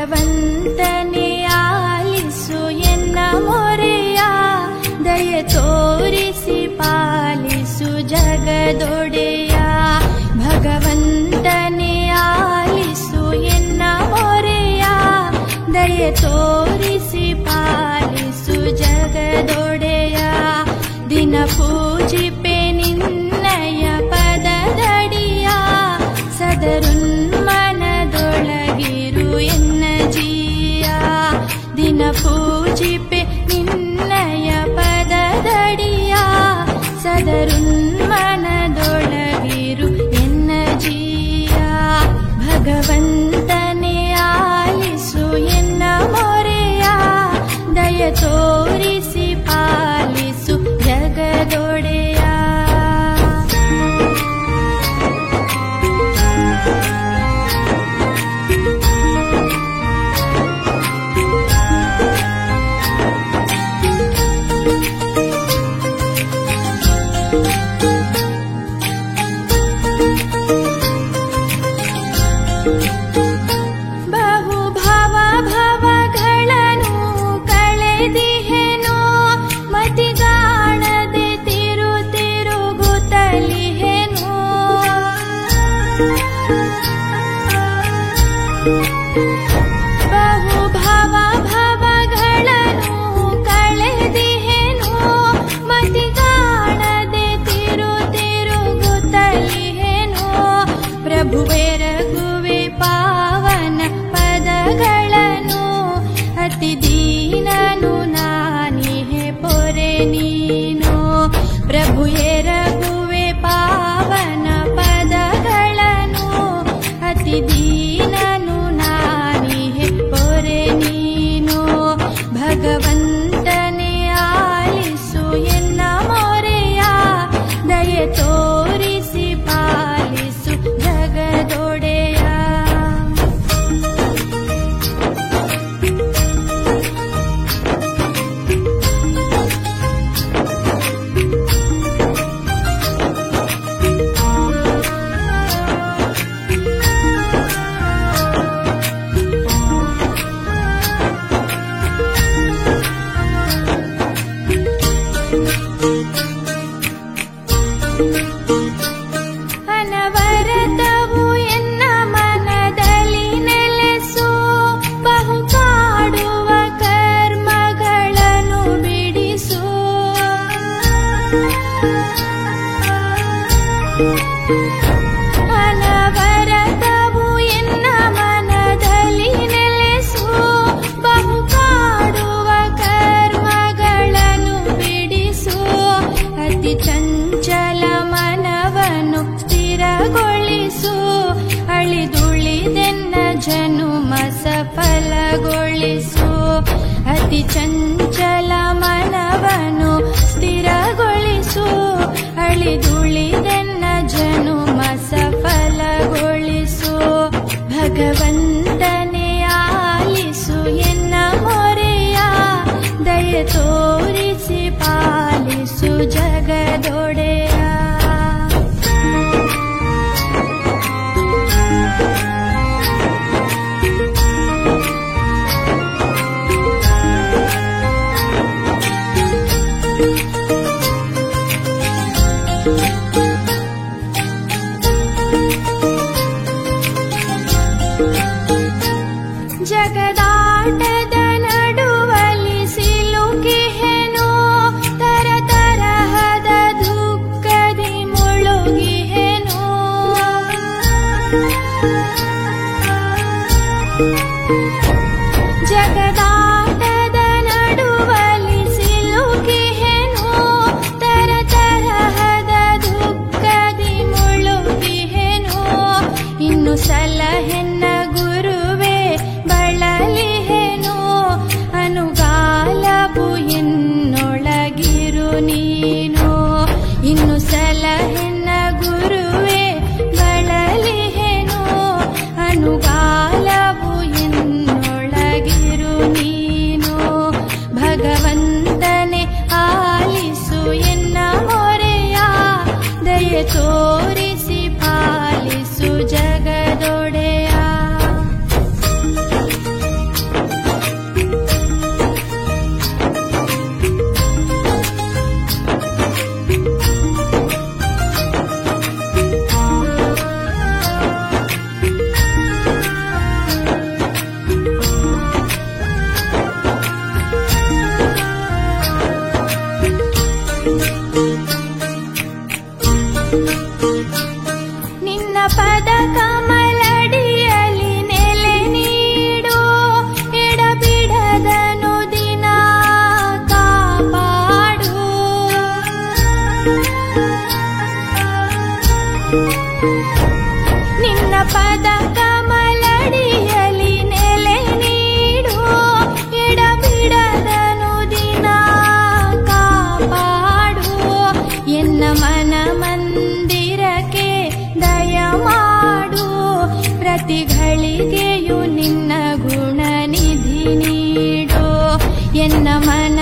ಭಗವಂತನೇ ಆಲಿಸು ಎನ್ನ ಮೊರೆಯ, ದಯೆ ತೋರಿಸಿ ಪಾಲಿಸು ಜಗದೊಡೆಯ. ಭಗವಂತನೇ ಆಲಿಸು ಎನ್ನ ಮೊರೆಯ, ದಯೆ ತೋರಿಸಿ ಪಾಲಿಸು ಜಗದೊಡೆಯ. ದಿನ ಪೂಜಿಪೆ ನಿನ್ನಯ ಪದದಡಿಯ, ಸದರುನ್ಮನದೊಳಗಿರು ಎನ್ನ ಜೀಯ. ದಿನ ಪೂಜಿಪೆ ನಿನ್ನಯ ಪದದಡಿಯ, ಸದರುನ್ಮನದೊಳಗಿರು ಎನ್ನ ಜೀಯ. ಭಗವಂತನೇ ಆಲಿಸು ಎನ್ನ ಮೊರೆಯ, ದಯ ತೋರಿಸಿ ಪಾಲಿಸು ಜಗದೊಡೆಯ. ಪ್ರಭುವೆರಗುವೆ ಪಾವನ ಪದಗಳನ್ನು, ಅತಿ ದೀನನು ನಾನಿಹೆ ಪೊರೆ ನೀನು. ಪ್ರಭು ಎರಗುವೆ ಪಾವನ ಪದಗಳನ್ನು, ಅತಿ ದೀನನು ನಾನಿಹೆ ಪೊರೆ ನೀನು. ಭಗವಂತನೇ ಆಲಿಸು ಎನ್ನ ಮೊರೆಯ, ದಯೆ ತೋರಿಸಿ ಪಾಲಿಸು ಜಗದೊಡೆಯ. ಅನವರತವು ಎನ್ನ ಮನದಲ್ಲಿ ನೆಲೆಸು, ಬಹು ಕಾಡುವ ಕರ್ಮಗಳನ್ನು ಬಿಡಿಸು. ಅನವರತವು ಎನ್ನ ಮನದಲ್ಲಿ ನೆಲೆಸು, ಬಹು ಕಾಡುವ ಕರ್ಮಗಳನ್ನು ಬಿಡಿಸು. ಅತಿ ಚಂಚಲ ಮನವನ್ನು ಸ್ಥಿರಗೊಳಿಸು, ಅಳಿದುಳಿದೆನ್ನ ಜನುಮ ಸಫಲಗೊಳಿಸು. ಅತಿ ಚಂಚಲ ಮನವನ್ನು ಸ್ಥಿರಗೊಳಿಸು, ಅಳಿದುಳಿದೆನ್ನ ಜನುಮ ಸಫಲಗೊಳಿಸು. ಭಗವಂತನೇ ಆಲಿಸು ಎನ್ನ ಮೊರೆಯ, ದಯೆ ತೋರಿಸಿ ಪಾಲಿಸು ಜಗದೊಡೆಯ. ಜಗದಾಟದ ನಡುವಲಿ ಸಿಲುಕಿಹೆನು, ಜಗದೊಳಿಗೆಯು ನಿನ್ನ ಗುಣ ನಿಧಿ ನೀಡೋ ಎನ್ನ ಮನ